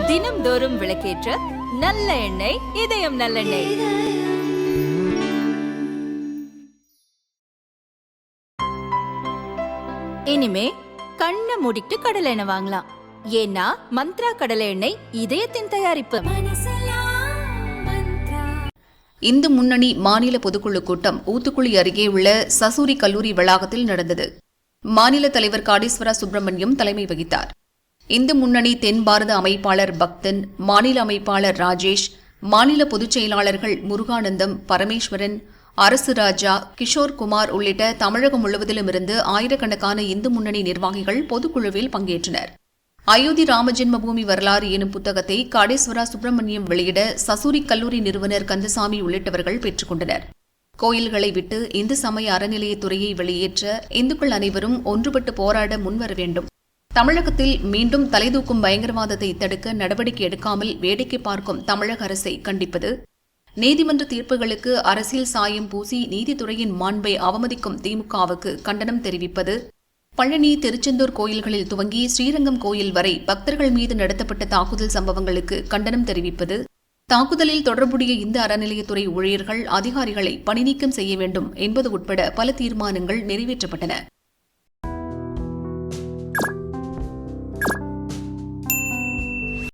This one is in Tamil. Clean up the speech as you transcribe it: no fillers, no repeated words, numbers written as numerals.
தினம்தோறும் விளக்கேற்ற நல்ல எண்ணெய், இதயம் நல்லெண்ணெய். இனிமே கண்ணை மூடிட்டு கடலை எண்ணெய் வாங்கலாம். ஏன்னா மந்த்ரா கடலை எண்ணெய் இதயத்தின் தயாரிப்பு. இந்து முன்னணி மாநில பொதுக்குழு கூட்டம் ஊத்துக்குளி அருகே உள்ள சசூரி கல்லூரி வளாகத்தில் நடந்தது. மாநில தலைவர் காடேஸ்வரா சுப்பிரமணியம் தலைமை வகித்தார். இந்து முன்னணி தென் பாரத அமைப்பாளர் பக்தன், மாநில அமைப்பாளர் ராஜேஷ், மாநில பொதுச் செயலாளர்கள் முருகானந்தம், பரமேஸ்வரன், அரசு ராஜா, கிஷோர் குமார் உள்ளிட்ட தமிழகம் முழுவதிலுமிருந்து ஆயிரக்கணக்கான இந்து முன்னணி நிர்வாகிகள் பொதுக்குழுவில் பங்கேற்றனர். அயோத்தி ராமஜென்மபூமி வரலாறு எனும் புத்தகத்தை காடேஸ்வரா சுப்பிரமணியம் வெளியிட சசூரி கல்லூரி நிறுவனர் கந்தசாமி உள்ளிட்டவர்கள் பெற்றுக் கொண்டனர். கோயில்களை விட்டு இந்து சமய அறநிலையத்துறையை வெளியேற்ற இந்துக்கள் அனைவரும் ஒன்றுபட்டு போராட முன்வர வேண்டும். தமிழகத்தில் மீண்டும் தலைதூக்கும் பயங்கரவாதத்தை தடுக்க நடவடிக்கை எடுக்காமல் வேடிக்கை பார்க்கும் தமிழக அரசை கண்டிப்பது, நீதிமன்ற தீர்ப்புகளுக்கு அரசியல் சாயம் பூசி நீதித்துறையின் மாண்பை அவமதிக்கும் திமுகவுக்கு கண்டனம் தெரிவிப்பது, பழனி, திருச்செந்தூர் கோயில்களில் துவங்கி ஸ்ரீரங்கம் கோயில் வரை பக்தர்கள் மீது நடத்தப்பட்ட தாக்குதல் சம்பவங்களுக்கு கண்டனம் தெரிவிப்பது, தாக்குதலில் தொடர்புடைய இந்து அறநிலையத்துறை ஊழியர்கள், அதிகாரிகளை பணிநீக்கம் செய்ய வேண்டும் என்பது உட்பட பல தீர்மானங்கள் நிறைவேற்றப்பட்டன.